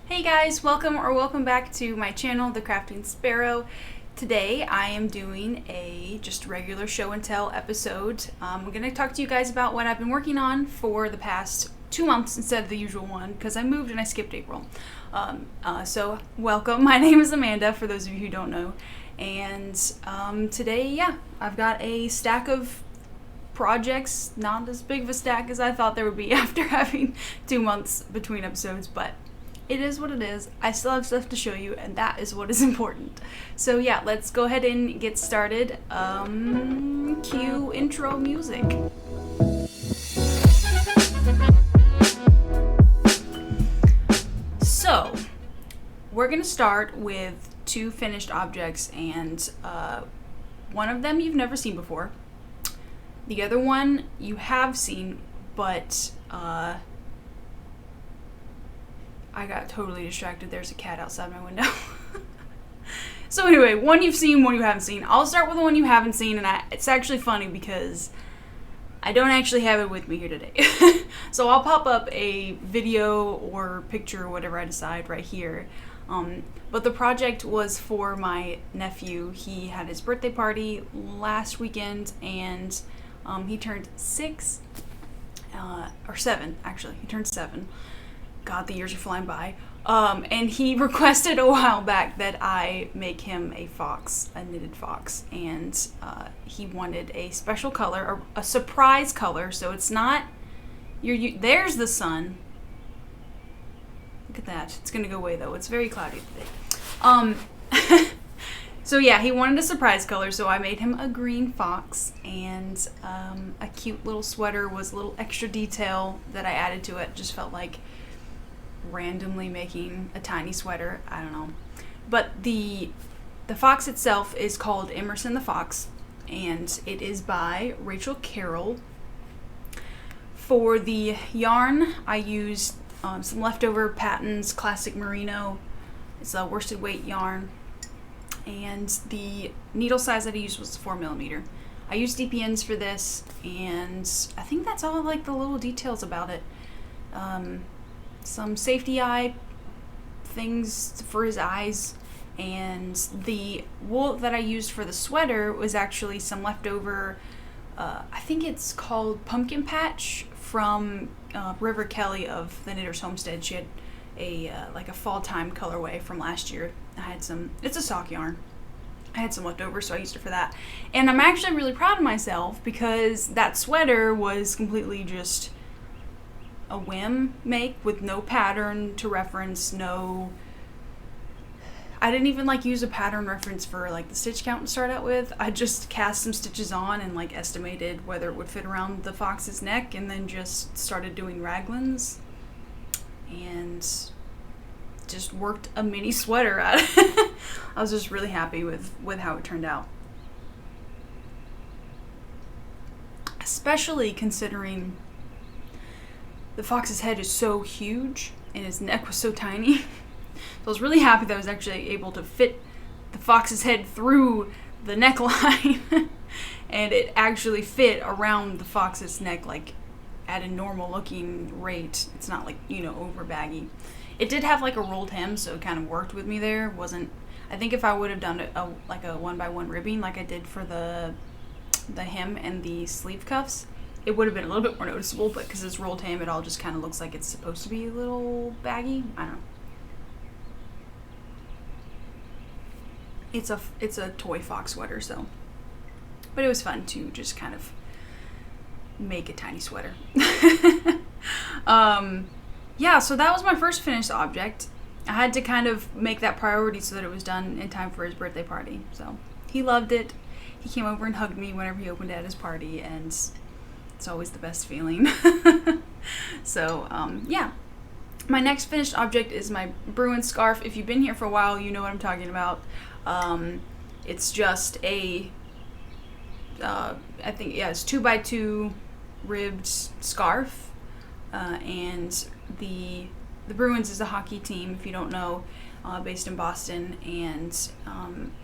Hey guys, welcome back to my channel, The Crafting Sparrow. Today I am doing a just regular show and tell episode. I'm going to talk to you guys about what I've been working on for the past 2 months instead of the usual one because I moved and I skipped April. So welcome, my name is Amanda for those of you who don't know. And today, I've got a stack of projects, not as big of a stack as I thought there would be after having 2 months between episodes, but it is what it is. I still have stuff to show you, and that is what is important. So yeah, let's go ahead and get started. Cue intro music. So, we're gonna start with 2 finished objects, and one of them you've never seen before. The other one you have seen, but I got totally distracted. There's a cat outside my window. So anyway, one you've seen, one you haven't seen. I'll start with the one you haven't seen, and it's actually funny because I don't actually have it with me here today. So I'll pop up a video or picture or whatever I decide right here. But the project was for my nephew. He had his birthday party last weekend, and he turned 6, or 7 actually. He turned 7. God, the years are flying by. And he requested a while back that I make him a fox, a knitted fox. And he wanted a special color, a surprise color. So it's not, there's the sun. Look at that. It's going to go away though. It's very cloudy today. So yeah, he wanted a surprise color. So I made him a green fox. And a cute little sweater was a little extra detail that I added to it. Just felt like randomly making a tiny sweater. I don't know. But the fox itself is called Emerson the Fox, and it is by Carroll. For the yarn, I used some leftover Patons classic Merino. It's a worsted weight yarn, and the needle size that I used was 4mm. I used DPNs for this, and I think that's all like the little details about it. Some safety eye things for his eyes, and the wool that I used for the sweater was actually some leftover, I think it's called Pumpkin Patch from River Kelly of the Knitter's Homestead. She had a like a fall time colorway from last year. I had some, it's a sock yarn. I had some left over, so I used it for that. And I'm actually really proud of myself because that sweater was completely just a whim make with no pattern to reference, I didn't even like use a pattern reference for like the stitch count to start out with. I just cast some stitches on and like estimated whether it would fit around the fox's neck, and then just started doing raglans and just worked a mini sweater out of it. I was just really happy with how it turned out, especially considering the fox's head is so huge and his neck was so tiny. So I was really happy that I was actually able to fit the fox's head through the neckline and it actually fit around the fox's neck like at a normal looking rate. It's not like, over baggy. It did have like a rolled hem, so it kind of worked with me there. I think if I would have done a 1x1 ribbing like I did for the hem and the sleeve cuffs, it would have been a little bit more noticeable, but because it's rolled ham, it all just kind of looks like it's supposed to be a little baggy. I don't know. It's a toy fox sweater, so. But it was fun to just kind of make a tiny sweater. Yeah, so that was my first finished object. I had to kind of make that priority so that it was done in time for his birthday party. So he loved it. He came over and hugged me whenever he opened it at his party, and it's always the best feeling. So, yeah. My next finished object is my Bruin scarf. If you've been here for a while, you know what I'm talking about. It's just a, I think, it's 2x2 ribbed scarf. And the Bruins is a hockey team, if you don't know, based in Boston. And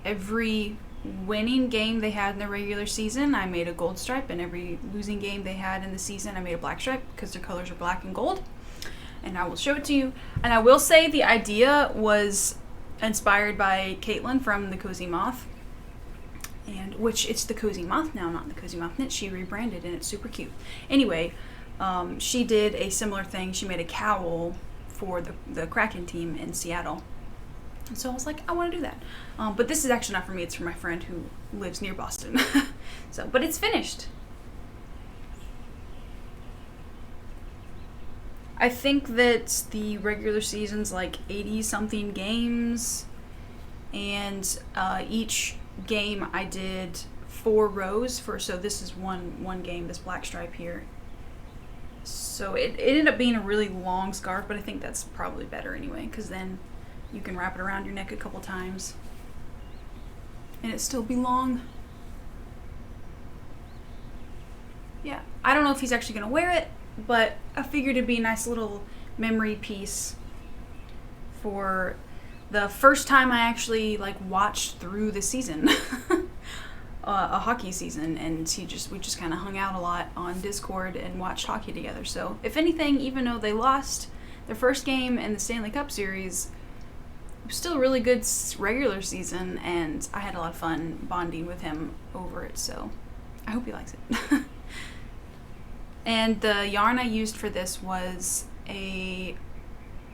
every winning game they had in the regular season, I made a gold stripe, and every losing game they had in the season, I made a black stripe because their colors are black and gold. and I will show it to you. And I will say the idea was inspired by Kaitlin from the Cozy Moth, and which it's the Cozy Moth now, not the Cozy Moth Knit. She rebranded and it's super cute. Anyway, she did a similar thing. She made a cowl for the Kraken team in Seattle. And so I was like, I want to do that. But this is actually not for me, it's for my friend who lives near Boston. So, but it's finished. I think that the regular season's like 80 something games, and each game I did 4 rows for, so this is one game, this black stripe here. So it ended up being a really long scarf, but I think that's probably better anyway, because then you can wrap it around your neck a couple times and it still be long. Yeah, I don't know if he's actually gonna wear it, but I figured it'd be a nice little memory piece for the first time I actually like watched through the season. A hockey season, and we just kind of hung out a lot on Discord and watched hockey together. So if anything, even though they lost their first game in the Stanley Cup series, it was still a really good regular season, and I had a lot of fun bonding with him over it, so I hope he likes it. And the yarn I used for this was a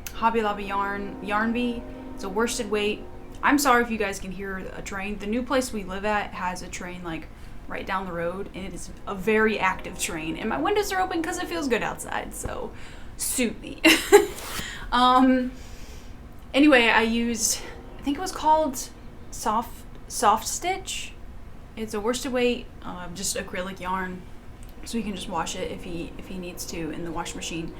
Hobbii Lobby yarn bee. It's a worsted weight. I'm sorry if you guys can hear a train. The new place we live at has a train like right down the road, and it is a very active train. And my windows are open because it feels good outside, so suit me. Anyway, I used, I think it was called soft stitch. It's a worsted weight, just acrylic yarn, so you can just wash it if he needs to in the wash machine.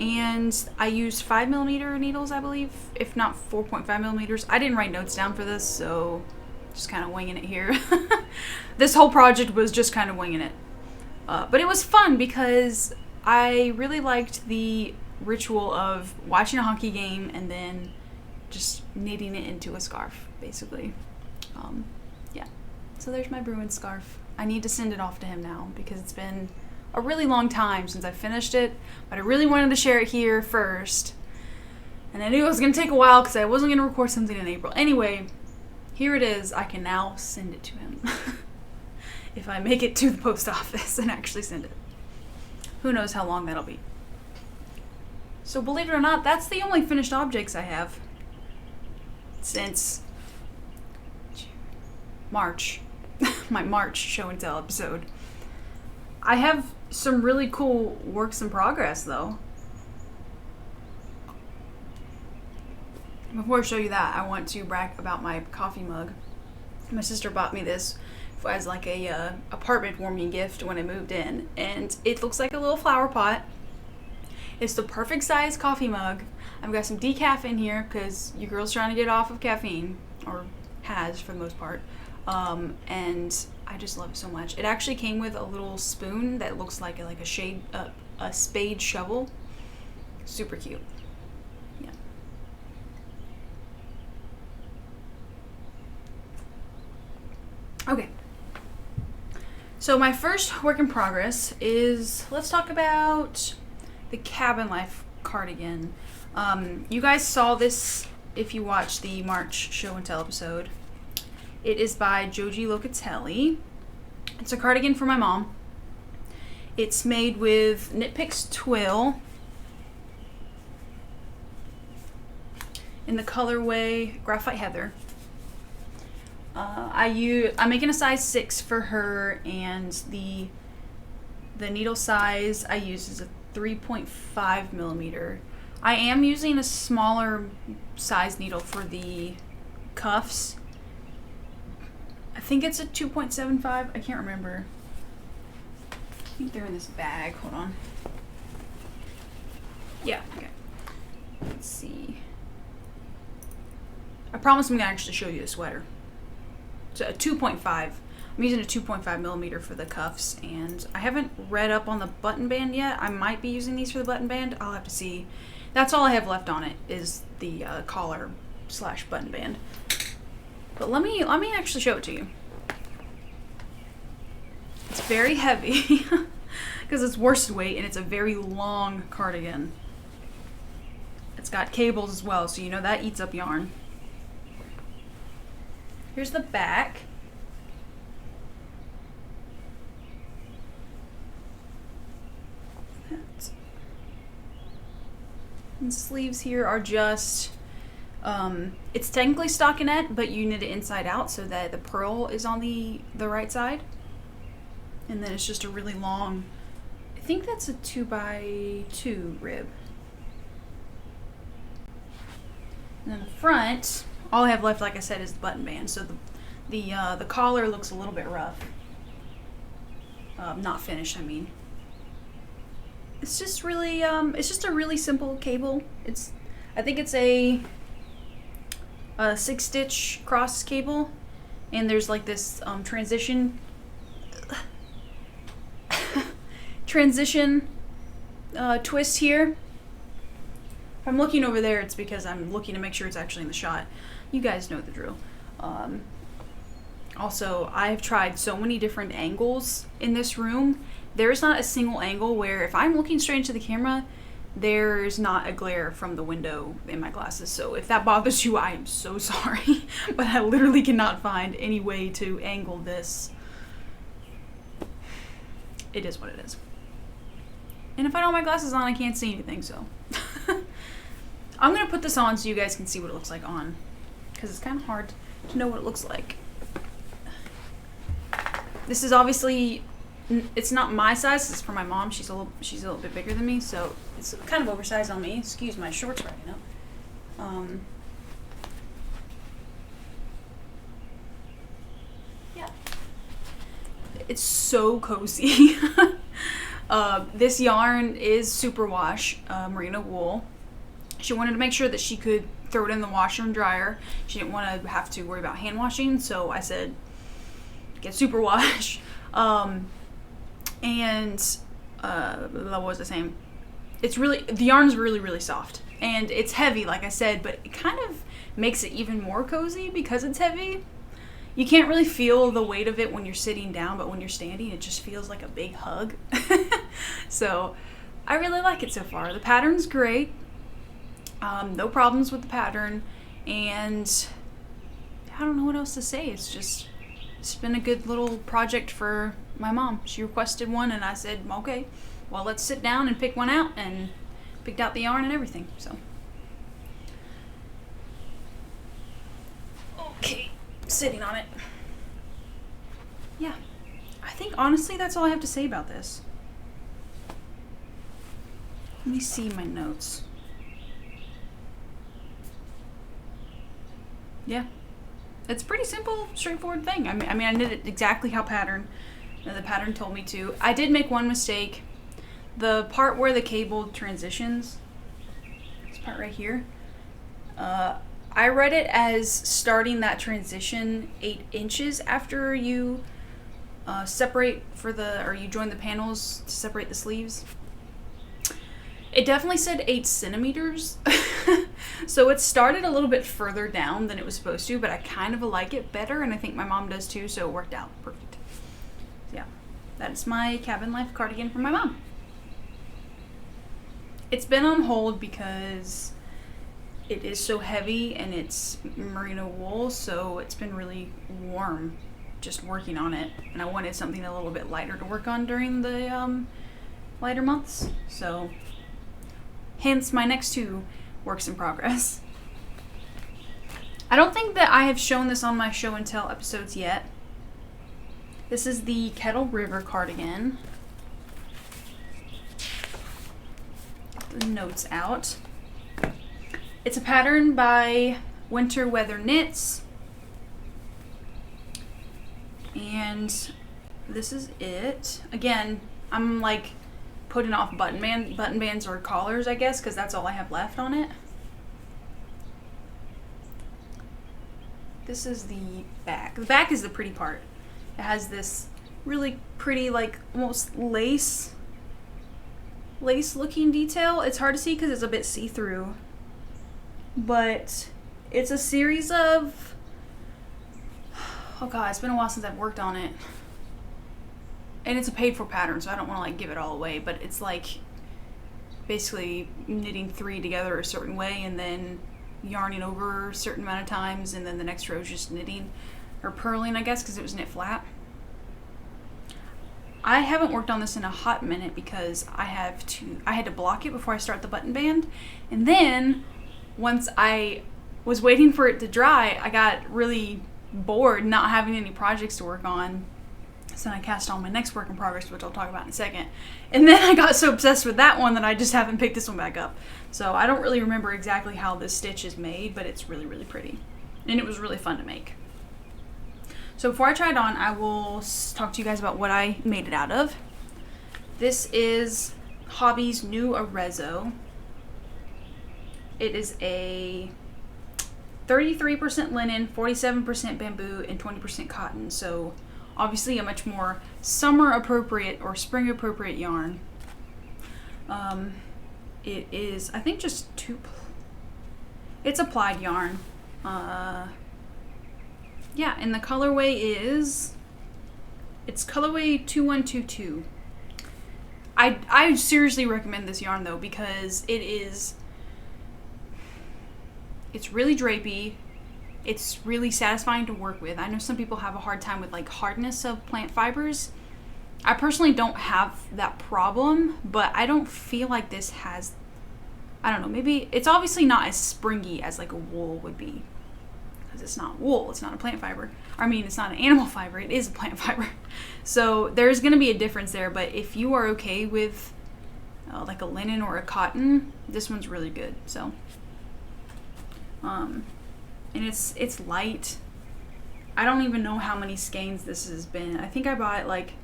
And I used 5mm needles, I believe, if not 4.5mm. I didn't write notes down for this, so just kind of winging it here. This whole project was just kind of winging it. But it was fun because I really liked the ritual of watching a hockey game and then just knitting it into a scarf, basically. Yeah, so there's my Bruins scarf. I need to send it off to him now because it's been a really long time since I finished it, but I really wanted to share it here first. And I knew it was going to take a while because I wasn't going to record something in April. Anyway, here it is. I can now send it to him. If I make it to the post office and actually send it. Who knows how long that'll be. So believe it or not, that's the only finished objects I have since March. My March show and tell episode. I have some really cool works in progress though. Before I show you that, I want to brag about my coffee mug. My sister bought me this as like a apartment warming gift when I moved in, and it looks like a little flower pot. It's the perfect size coffee mug. I've got some decaf in here because your girl's trying to get off of caffeine, or has for the most part, and I just love it so much. It actually came with a little spoon that looks like a spade shovel. Super cute. Yeah. Okay. So my first work in progress is, let's talk about the Cabin Life cardigan. You guys saw this if you watched the March show and tell episode. It is by Joji Locatelli. It's a cardigan for my mom. It's made with Knitpicks Twill in the colorway Graphite Heather. I'm making a size 6 for her, and the needle size I use is a 3.5mm. I am using a smaller size needle for the cuffs. I think it's a 2.75. I can't remember. I think they're in this bag. Hold on. Yeah, okay. Let's see. I promise I'm going to actually show you the sweater. So a 2.5. I'm using a 2.5mm for the cuffs, and I haven't read up on the button band yet. I might be using these for the button band. I'll have to see. That's all I have left on it is the collar / button band. But let me actually show it to you. It's very heavy because it's worsted weight and it's a very long cardigan. got cables as well, so you know that eats up yarn. Here's the back. And sleeves here are just, it's technically stockinette, but you knit it inside out so that the purl is on the right side. And then it's just a really long, I think that's a 2x2 rib. And then the front, all I have left, like I said, is the button band. So the collar looks a little bit rough. Not finished, I mean. It's just really, it's just a really simple cable. I think it's a 6-stitch cross cable, and there's like this transition twist here. If I'm looking over there, it's because I'm looking to make sure it's actually in the shot. You guys know the drill. Also, I've tried so many different angles in this room. There's not a single angle where if I'm looking straight into the camera, there's not a glare from the window in my glasses. So if that bothers you, I am so sorry. But I literally cannot find any way to angle this. It is what it is. And if I don't have my glasses on, I can't see anything, so. I'm going to put this on so you guys can see what it looks like on. Because it's kind of hard to know what it looks like. This is obviously, it's not my size, it's for my mom. She's a little bit bigger than me, so it's kind of oversized on me. Excuse my shorts right now. Yeah. It's so cozy. This yarn is superwash, Merino wool. She wanted to make sure that she could throw it in the washer and dryer. She didn't want to have to worry about hand washing, so I said, get superwash. What was I saying? The yarn's really, really soft. And it's heavy, like I said, but it kind of makes it even more cozy because it's heavy. You can't really feel the weight of it when you're sitting down, but when you're standing, it just feels like a big hug. So I really like it so far. The pattern's great. No problems with the pattern. And I don't know what else to say. It's been a good little project for my mom. She requested one and I said, okay, well, let's sit down and pick one out, and picked out the yarn and everything, so. Okay, sitting on it. Yeah, I think honestly that's all I have to say about this. Let me see my notes. Yeah. It's a pretty simple, straightforward thing. I mean, I knit it exactly how the pattern told me to. I did make one mistake. The part where the cable transitions, this part right here, I read it as starting that transition 8 inches after you you join the panels to separate the sleeves. It definitely said 8 centimeters. So it started a little bit further down than it was supposed to, but I kind of like it better, and I think my mom does too, so it worked out perfect. Yeah, that's my cabin life cardigan from my mom. It's been on hold because it is so heavy and it's merino wool, so it's been really warm just working on it, and I wanted something a little bit lighter to work on during the lighter months, so hence my next 2 works in progress. I don't think that I have shown this on my show and tell episodes yet. This is the Kettle River cardigan. Get the notes out. It's a pattern by Winter Weather Knits. And this is it. Again, I'm like putting off button bands or collars, I guess, because that's all I have left on it. This is the back. The back is the pretty part. It has this really pretty, like almost lace looking detail. It's hard to see because it's a bit see-through, but it's a series of, oh god, it's been a while since I've worked on it. And it's a paid for pattern, so I don't want to like give it all away, but it's like basically knitting 3 together a certain way and then yarning over a certain amount of times, and then the next row is just knitting, or purling, I guess, because it was knit flat. I haven't worked on this in a hot minute because I had to block it before I start the button band, and then once I was waiting for it to dry, I got really bored not having any projects to work on. So I cast on my next work in progress, which I'll talk about in a second. And then I got so obsessed with that one that I just haven't picked this one back up. So I don't really remember exactly how this stitch is made, but it's really, really pretty. And it was really fun to make. So before I try it on, I will talk to you guys about what I made it out of. This is Hobbii's new Arezzo. It is a 33% linen, 47% bamboo, and 20% cotton. So obviously a much more summer appropriate or spring appropriate yarn. It is, I think, just it's a plaid yarn. Yeah, and the colorway it's colorway 2122. I seriously recommend this yarn though, because it's really drapey. It's really satisfying to work with. I know some people have a hard time with like hardness of plant fibers. I personally don't have that problem, but I don't feel like this has, I don't know, maybe it's obviously not as springy as like a wool would be, because it's not wool, it's not a plant fiber. I mean, it's not an animal fiber, it is a plant fiber. So there's going to be a difference there, but if you are okay with like a linen or a cotton, this one's really good. So and it's light. I don't even know how many skeins this has been. I think I bought like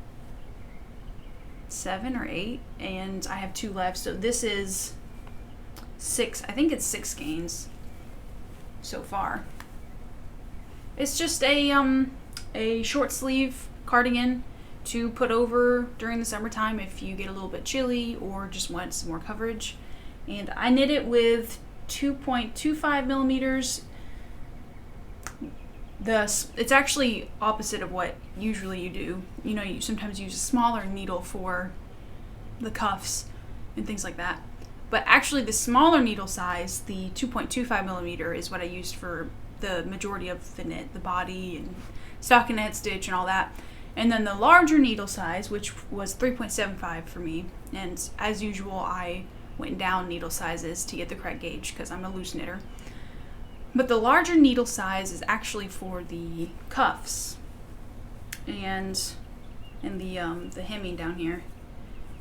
7 or 8, and I have 2 left. So this is 6. I think it's 6 skeins so far. It's just a short sleeve cardigan to put over during the summertime if you get a little bit chilly or just want some more coverage. And I knit it with 2.25 millimeters. It's actually opposite of what usually you do. You know, you sometimes use a smaller needle for the cuffs and things like that. But actually the smaller needle size, the 2.25 millimeter, is what I used for the majority of the knit, the body and stockinette stitch and all that. And then the larger needle size, which was 3.75 for me. And as usual, I went down needle sizes to get the correct gauge because I'm a loose knitter. But the larger needle size is actually for the cuffs and the hemming down here.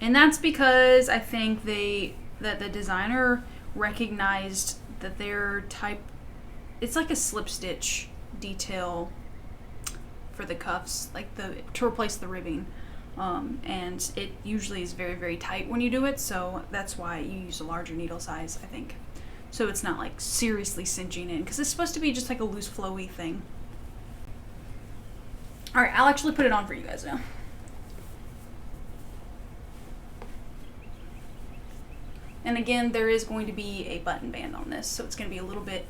And that's because I think that the designer recognized that their type, it's like a slip stitch detail for the cuffs, like to replace the ribbing. And it usually is very, very tight when you do it, so that's why you use a larger needle size, I think. So it's not like seriously cinching in, because it's supposed to be just like a loose flowy thing. Alright, I'll actually put it on for you guys now. And again, there is going to be a button band on this, so it's going to be a little bit,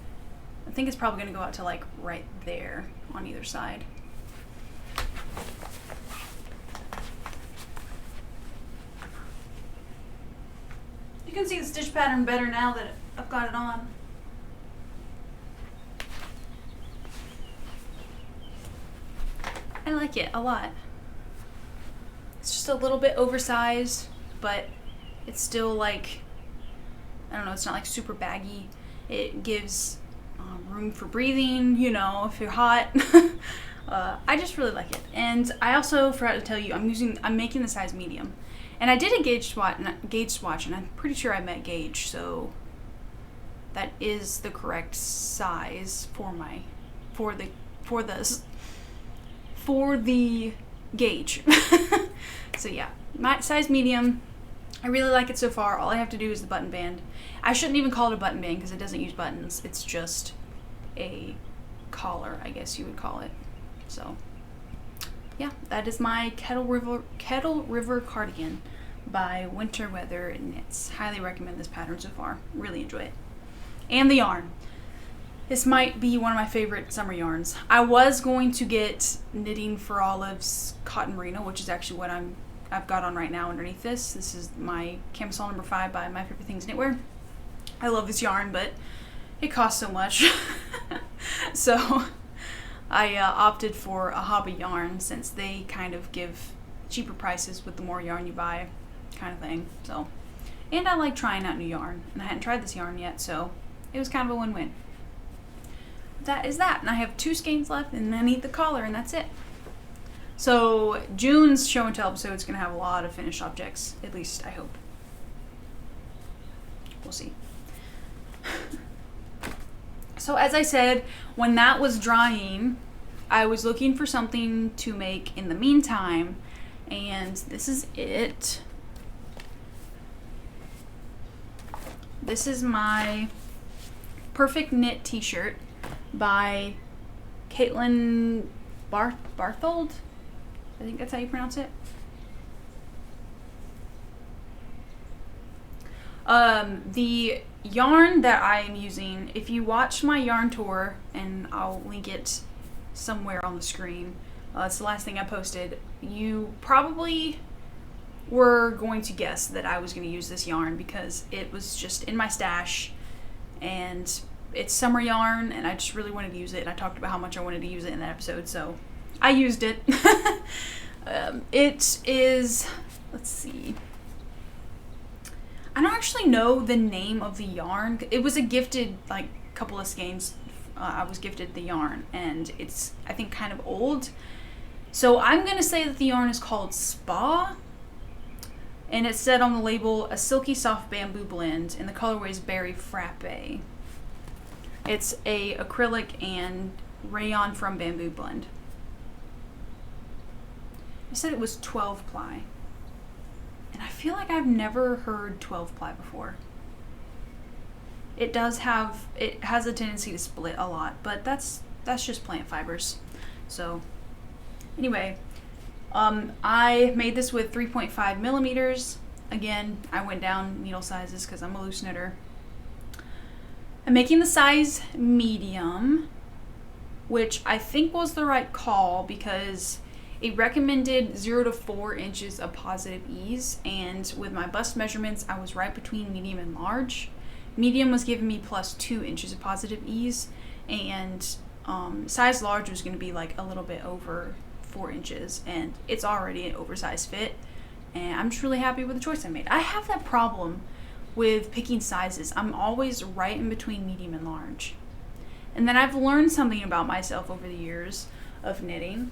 I think it's probably going to go out to like right there on either side. You can see the stitch pattern better now that I've got it on. I like it a lot. It's just a little bit oversized, but it's still like, I don't know, it's not like super baggy. It gives room for breathing, you know, if you're hot. I just really like it. And I also forgot to tell you, I'm making the size medium. And I did a gauge swatch, and I'm pretty sure I met gauge, so that is the correct size for the gauge. So yeah, my size medium. I really like it so far. All I have to do is the button band. I shouldn't even call it a button band because it doesn't use buttons. It's just a collar, I guess you would call it. So yeah, that is my Kettle River cardigan by Winter Weather Knits. Highly recommend this pattern so far. Really enjoy it. And the yarn. This might be one of my favorite summer yarns. I was going to get Knitting for Olive's Cotton Merino, which is actually what I'm I've got on right now underneath this. This is my camisole number 5 by My Favorite Things Knitwear. I love this yarn, but it costs so much. So I opted for a Hobbii yarn since they kind of give cheaper prices with the more yarn you buy, kind of thing. So, and I like trying out new yarn, and I hadn't tried this yarn yet, so it was kind of a win-win. That is that, and I have 2 skeins left, and then I need the collar, and that's it. So June's show and tell episode is going to have a lot of finished objects, at least I hope. We'll see. So as I said, when that was drying, I was looking for something to make in the meantime, and this is it. This is my Perfect Knit t-shirt by Kaitlin Barthold. I think that's how you pronounce it. The yarn that I am using, if you watch my yarn tour, and I'll link it somewhere on the screen, it's the last thing I posted, you probably were going to guess that I was going to use this yarn because it was just in my stash, and it's summer yarn, and I just really wanted to use it, and I talked about how much I wanted to use it in that episode, so I used it. It is, let's see, I don't actually know the name of the yarn. It was a gifted, like, couple of skeins. I was gifted the yarn, and it's, I think, kind of old. So I'm going to say that the yarn is called Spa, and it said on the label, a silky soft bamboo blend, and the colorway is Berry Frappe. It's a acrylic and rayon from bamboo blend. I said it was 12 ply. And I feel like I've never heard 12 ply before. It has a tendency to split a lot, but that's just plant fibers. So anyway, I made this with 3.5 millimeters. Again, I went down needle sizes because I'm a loose knitter. I'm making the size medium, which I think was the right call because it recommended 0 to 4 inches of positive ease, and with my bust measurements, I was right between medium and large. Medium was giving me plus 2 inches of positive ease, and size large was going to be like a little bit over 4 inches, and it's already an oversized fit, and I'm just really happy with the choice I made. I have that problem with picking sizes. I'm always right in between medium and large. And then I've learned something about myself over the years of knitting.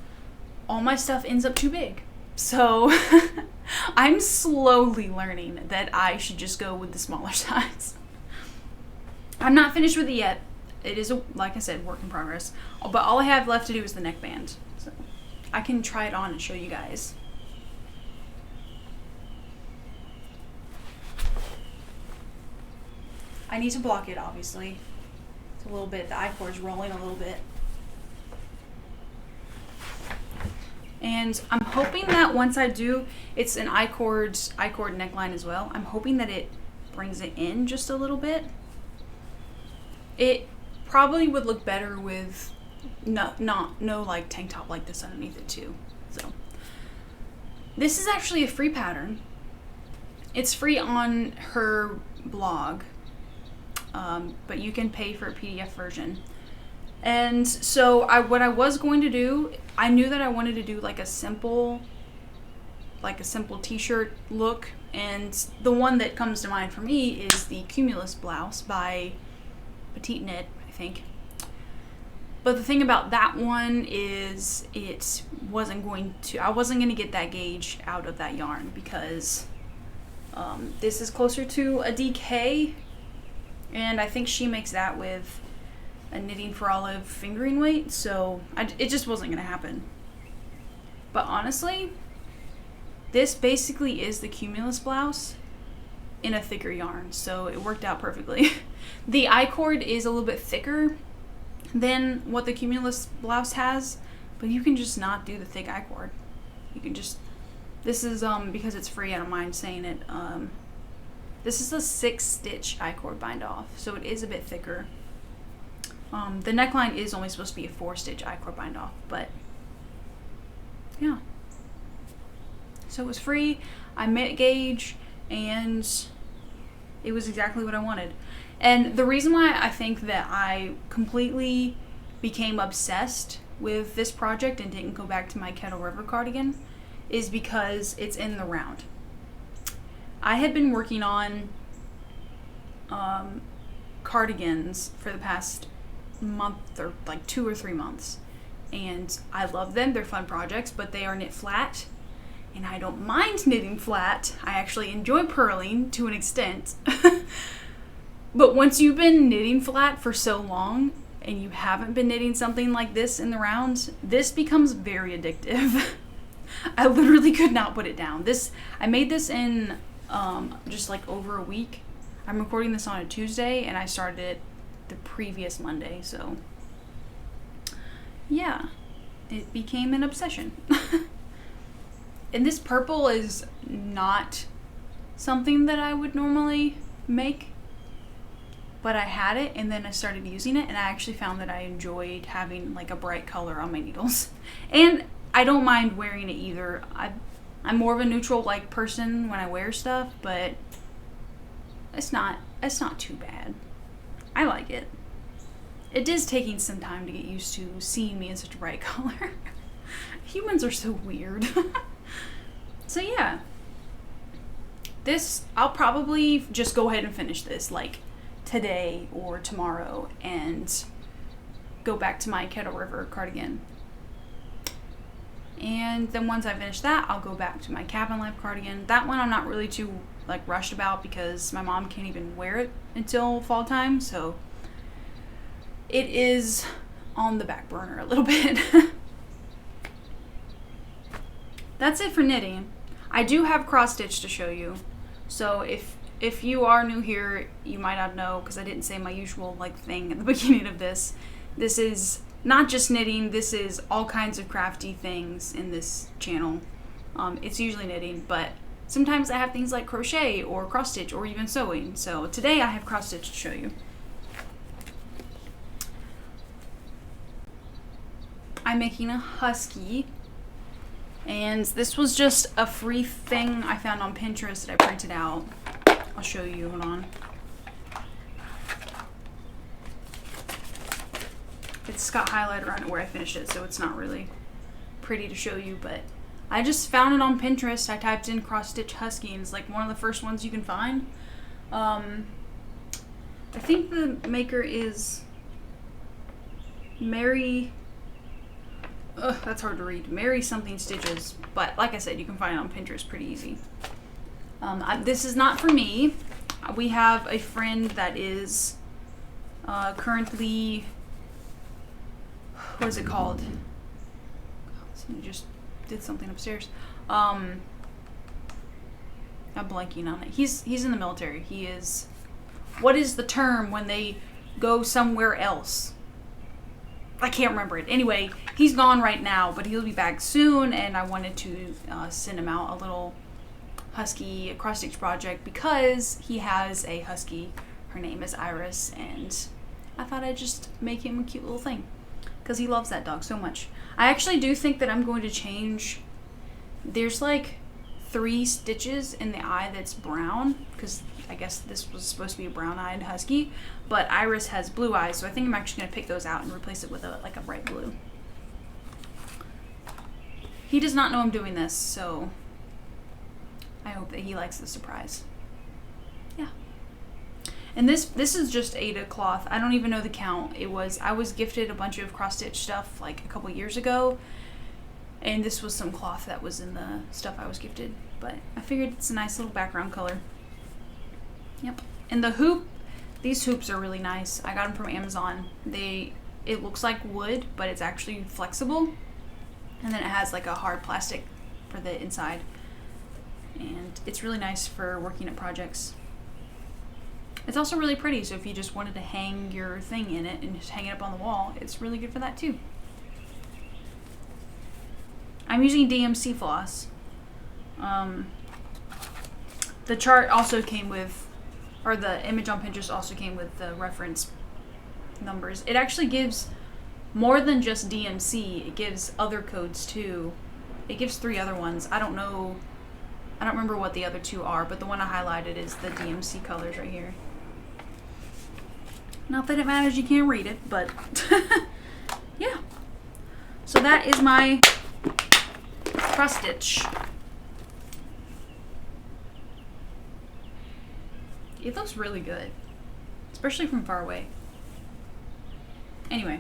All my stuff ends up too big. So I'm slowly learning that I should just go with the smaller size. I'm not finished with it yet. It is, like I said, work in progress. But all I have left to do is the neckband. So I can try it on and show you guys. I need to block it, obviously. It's a little bit, the I-cord's rolling a little bit. And I'm hoping that once I do, it's an I-cord neckline as well. I'm hoping that it brings it in just a little bit. It probably would look better with no like tank top like this underneath it too. So this is actually a free pattern. It's free on her blog, but you can pay for a PDF version. And so what I was going to do, I knew that I wanted to do like a simple t-shirt look, and the one that comes to mind for me is the Cumulus blouse by Petite Knit, I think. But the thing about that one is I wasn't going to get that gauge out of that yarn because this is closer to a DK, and I think she makes that with a Knitting for Olive fingering weight, so it just wasn't going to happen. But honestly, this basically is the Cumulus blouse in a thicker yarn, so it worked out perfectly. The I-cord is a little bit thicker than what the Cumulus blouse has, but you can just not do the thick I-cord. You can just, this is, because it's free, I don't mind saying it, this is a 6-stitch I-cord bind off, so it is a bit thicker. The neckline is only supposed to be a 4-stitch I-cord bind off, but yeah. So it was free, I met gauge, and it was exactly what I wanted. And the reason why I think that I completely became obsessed with this project and didn't go back to my Kettle River cardigan is because it's in the round. I had been working on cardigans for the past month, or like 2 or 3 months, and I love them. They're fun projects, but they are knit flat, and I don't mind knitting flat. I actually enjoy purling to an extent. But once you've been knitting flat for so long and you haven't been knitting something like this in the round, this becomes very addictive. I literally could not put it down. I made this in just like over a week. I'm recording this on a Tuesday and I started it the previous Monday, so yeah, it became an obsession. And this purple is not something that I would normally make, but I had it and then I started using it and I actually found that I enjoyed having like a bright color on my needles. And I don't mind wearing it either. I'm more of a neutral like person when I wear stuff, but it's not too bad. I like it. It is taking some time to get used to seeing me in such a bright color. Humans are so weird. So yeah. I'll probably just go ahead and finish this like today or tomorrow and go back to my Kettle River cardigan. And then once I finish that, I'll go back to my Cabin Life cardigan. That one I'm not really too like rushed about because my mom can't even wear it until fall time, so it is on the back burner a little bit. That's it for knitting. I do have cross stitch to show you. So if you are new here, you might not know because I didn't say my usual like thing at the beginning of this. This is not just knitting, this is all kinds of crafty things in this channel. It's usually knitting, but sometimes I have things like crochet or cross stitch or even sewing. So today I have cross stitch to show you. I'm making a husky, and this was just a free thing I found on Pinterest that I printed out. I'll show you, hold on. It's got highlighter on it where I finished it, so it's not really pretty to show you, but I just found it on Pinterest. I typed in cross stitch husky and it's like one of the first ones you can find. I think the maker is Mary, that's hard to read, Mary something stitches, but like I said, you can find it on Pinterest pretty easy. This is not for me. We have a friend that is currently, what is it called? Somebody just did something upstairs. I'm blanking on it. He's in the military. He is, what is the term when they go somewhere else? I can't remember it. Anyway, he's gone right now, but he'll be back soon, and I wanted to send him out a little husky cross stitch project because he has a husky. Her name is Iris, and I thought I'd just make him a cute little thing because he loves that dog so much. I actually do think that I'm going to change. There's like 3 stitches in the eye that's brown because I guess this was supposed to be a brown-eyed husky, but Iris has blue eyes, so I think I'm actually going to pick those out and replace it with a bright blue. He does not know I'm doing this, so I hope that he likes the surprise. Yeah. And this is just Aida cloth. I don't even know the count. I was gifted a bunch of cross stitch stuff like a couple years ago, and this was some cloth that was in the stuff I was gifted, but I figured it's a nice little background color. Yep. And the hoop, these hoops are really nice. I got them from Amazon. It looks like wood, but it's actually flexible, and then it has like a hard plastic for the inside, and it's really nice for working at projects. It's also really pretty, so if you just wanted to hang your thing in it and just hang it up on the wall, it's really good for that too. I'm using DMC floss. The chart also came with, or the image on Pinterest also came with the reference numbers. It actually gives more than just DMC. It gives other codes too. It gives 3 other ones. I don't know I don't remember what the other two are, but the one I highlighted is the DMC colors right here. Not that it matters, you can't read it, but yeah. So that is my cross stitch. It looks really good, especially from far away. Anyway,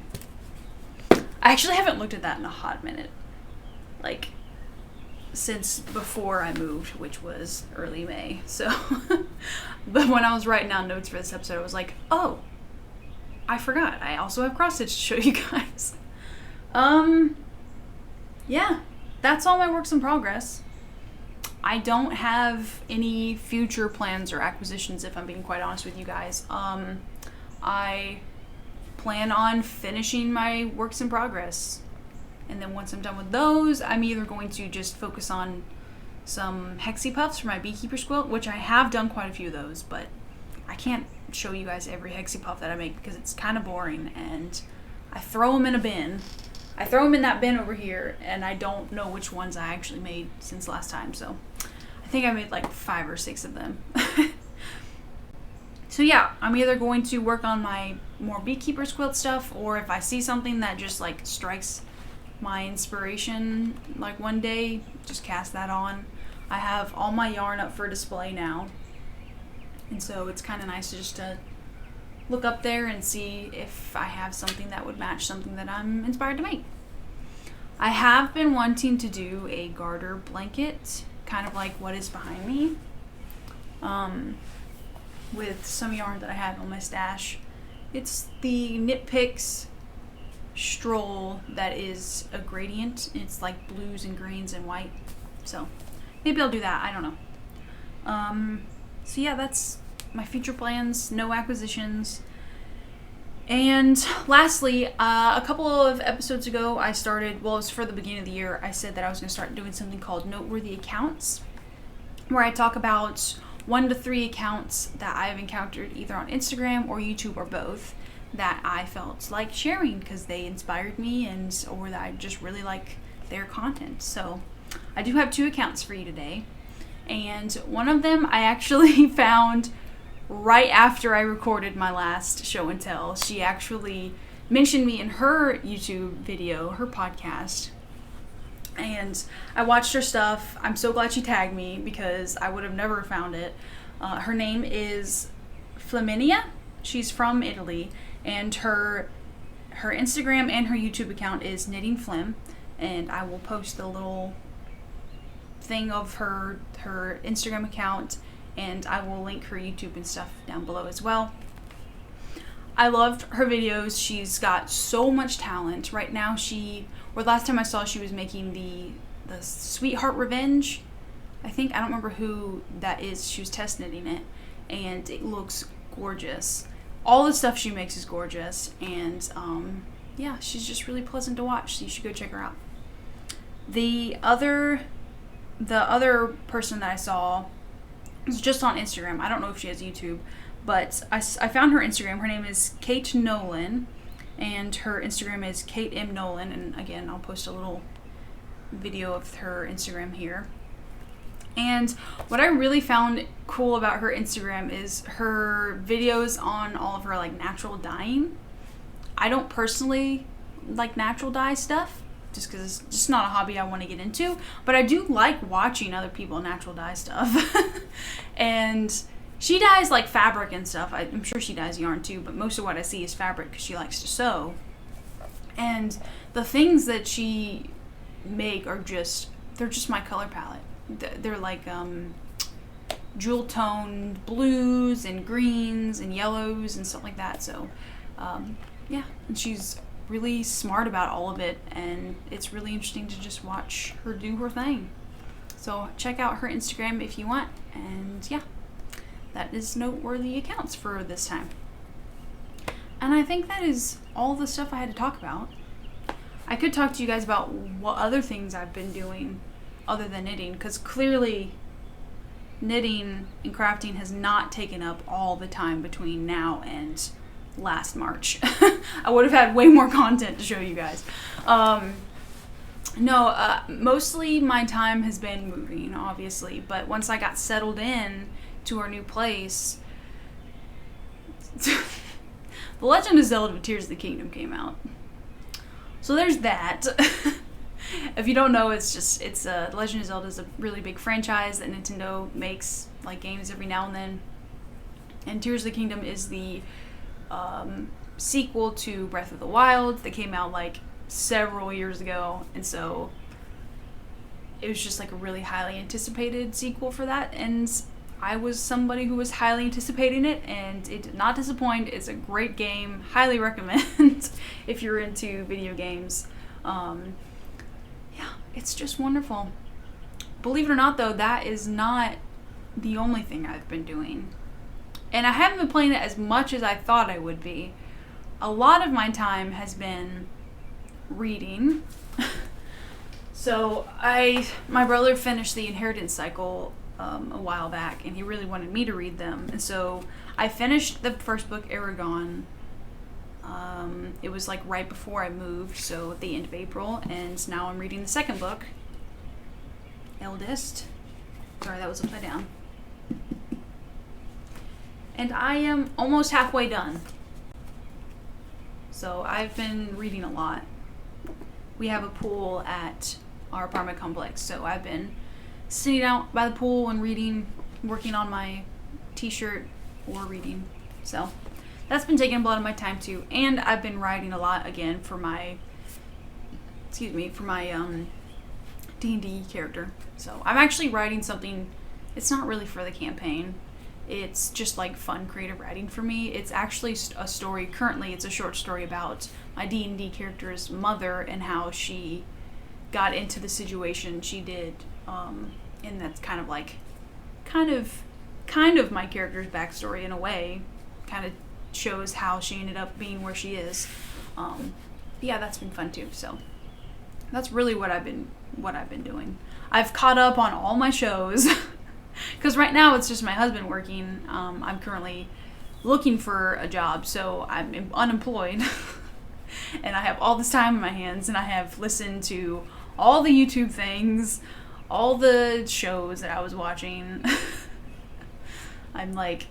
I actually haven't looked at that in a hot minute. Like, since before I moved, which was early May. So, but when I was writing down notes for this episode, I was like, oh, I forgot. I also have cross stitch to show you guys. Yeah, that's all my works in progress. I don't have any future plans or acquisitions, if I'm being quite honest with you guys. I plan on finishing my works in progress. And then once I'm done with those, I'm either going to just focus on some hexie puffs for my beekeeper's quilt, which I have done quite a few of those, but I can't show you guys every hexie puff that I make because it's kind of boring, and I throw them in a bin. I throw them in that bin over here, and I don't know which ones I actually made since last time, so I think I made like 5 or 6 of them. So yeah, I'm either going to work on my more beekeeper's quilt stuff, or if I see something that just like strikes my inspiration like one day, just cast that on. I have all my yarn up for display now, and so it's kind of nice to just look up there and see if I have something that would match something that I'm inspired to make. I have been wanting to do a garter blanket, kind of like what is behind me, with some yarn that I have on my stash. It's the Knitpicks stroll that is a gradient. It's like blues and greens and white. So maybe I'll do that. I don't know. So yeah, that's my future plans. No acquisitions. And lastly, a couple of episodes ago, I started, well, it was for the beginning of the year, I said that I was going to start doing something called Noteworthy Accounts, where I talk about 1 to 3 accounts that I've encountered either on Instagram or YouTube or both that I felt like sharing because they inspired me or that I just really like their content. So I do have 2 accounts for you today, and one of them I actually found right after I recorded my last show and tell. She actually mentioned me in her YouTube video, her podcast, and I watched her stuff. I'm so glad she tagged me because I would have never found it. Her name is Flaminia. She's from Italy, and her Instagram and her YouTube account is Knitting Flim, and I will post the little thing of her Instagram account, and I will link her YouTube and stuff down below as well. I loved her videos. She's got so much talent. Right now last time I saw, she was making the Sweetheart Revenge. I don't remember who that is. She was test knitting it, and it looks gorgeous. All the stuff she makes is gorgeous, and yeah, she's just really pleasant to watch, so you should go check her out. The other person that I saw was just on Instagram. I don't know if she has YouTube, but I found her Instagram. Her name is Cait Nolan, and her Instagram is Cait M. Nolan, and again, I'll post a little video of her Instagram here. And what I really found cool about her Instagram is her videos on all of her like natural dyeing. I don't personally like natural dye stuff, just because it's just not a hobby I want to get into, but I do like watching other people natural dye stuff. And she dyes like fabric and stuff. I'm sure she dyes yarn too, but most of what I see is fabric because she likes to sew. And the things that she make are they're just my color palette. They're like jewel toned blues and greens and yellows and stuff like that. So yeah, and she's really smart about all of it, and it's really interesting to just watch her do her thing. So check out her Instagram if you want, and yeah, that is Noteworthy Accounts for this time. And I think that is all the stuff I had to talk about. I could talk to you guys about what other things I've been doing other than knitting, because clearly knitting and crafting has not taken up all the time between now and last March. I would have had way more content to show you guys. No, mostly my time has been moving, obviously, but once I got settled in to our new place, The Legend of Zelda Tears of the Kingdom came out. So there's that. If you don't know, The Legend of Zelda is a really big franchise that Nintendo makes like games every now and then. And Tears of the Kingdom is the sequel to Breath of the Wild that came out like several years ago, and so it was just like a really highly anticipated sequel for that, and I was somebody who was highly anticipating it, and it did not disappoint. It's a great game, highly recommend if you're into video games. Yeah, it's just wonderful. Believe it or not though, that is not the only thing I've been doing, and I haven't been playing it as much as I thought I would be. A lot of my time has been reading. So my brother finished the Inheritance Cycle a while back, and he really wanted me to read them, and so I finished the first book, Aragon. It was like right before I moved, so at the end of April, and now I'm reading the second book, Eldest. Sorry, that was upside down. And I am almost halfway done. So I've been reading a lot. We have a pool at our apartment complex, so I've been sitting out by the pool and reading, working on my t-shirt or reading. So that's been taking a lot of my time too. And I've been writing a lot again for my D&D character. So I'm actually writing something, it's not really for the campaign. It's just like fun creative writing for me. It's actually a story, currently it's a short story about my D&D character's mother and how she got into the situation she did. And that's kind of my character's backstory in a way. Kind of shows how she ended up being where she is. Yeah, that's been fun too. So that's really what I've been doing. I've caught up on all my shows. Because right now it's just my husband working. I'm currently looking for a job, so I'm unemployed. And I have all this time in my hands, and I have listened to all the YouTube things, all the shows that I was watching. I'm like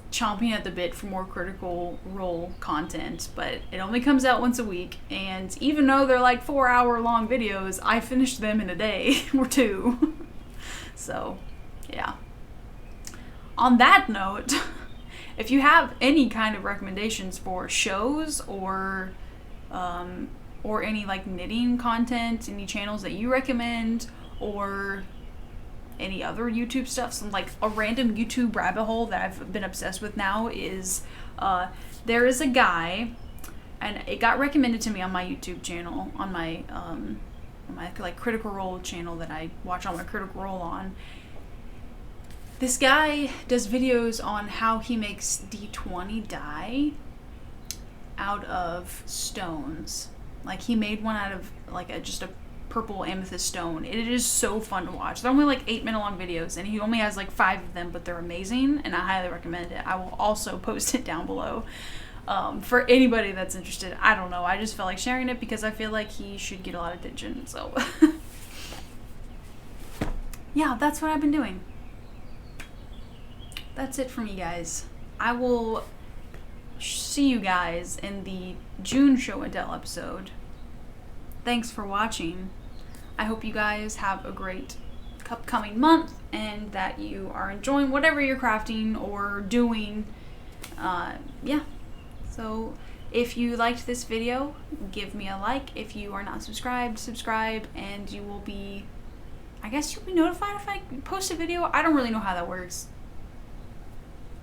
chomping at the bit for more Critical Role content, but it only comes out once a week, and even though they're like 4-hour long videos, I finished them in a day or two. So yeah. On that note, if you have any kind of recommendations for shows or any like knitting content, any channels that you recommend, or any other YouTube stuff, some like a random YouTube rabbit hole that I've been obsessed with now is there is a guy, and it got recommended to me on my YouTube channel, on my like Critical Role channel that I watch all my Critical Role on. This guy does videos on how he makes D20 dye out of stones. Like he made one out of like just a purple amethyst stone. It is so fun to watch. They're only like 8-minute long videos, and he only has like 5 of them, but they're amazing, and I highly recommend it. I will also post it down below for anybody that's interested. I don't know. I just felt like sharing it because I feel like he should get a lot of attention. So yeah, that's what I've been doing. That's it for me, guys. I will see you guys in the June Show and Tell episode. Thanks for watching. I hope you guys have a great upcoming month and that you are enjoying whatever you're crafting or doing. Yeah. So if you liked this video, give me a like. If you are not subscribed, subscribe, and you will be, I guess you'll be notified if I post a video. I don't really know how that works.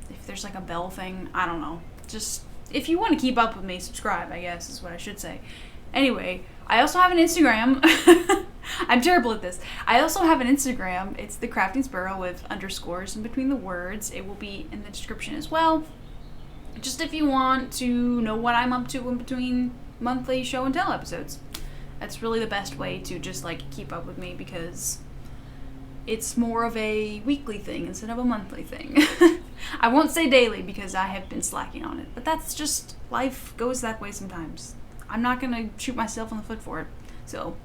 If there's like a bell thing, I don't know. Just, if you want to keep up with me, subscribe, I guess is what I should say. Anyway, I also have an Instagram. I'm terrible at this. I also have an Instagram. It's the Crafting Sparrow with underscores in between the words. It will be in the description as well. Just if you want to know what I'm up to in between monthly show and tell episodes. That's really the best way to just like keep up with me, because it's more of a weekly thing instead of a monthly thing. I won't say daily because I have been slacking on it, but that's just, life goes that way sometimes. I'm not gonna shoot myself in the foot for it. So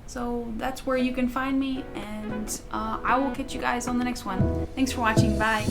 So that's where you can find me, and I will catch you guys on the next one. Thanks for watching. Bye.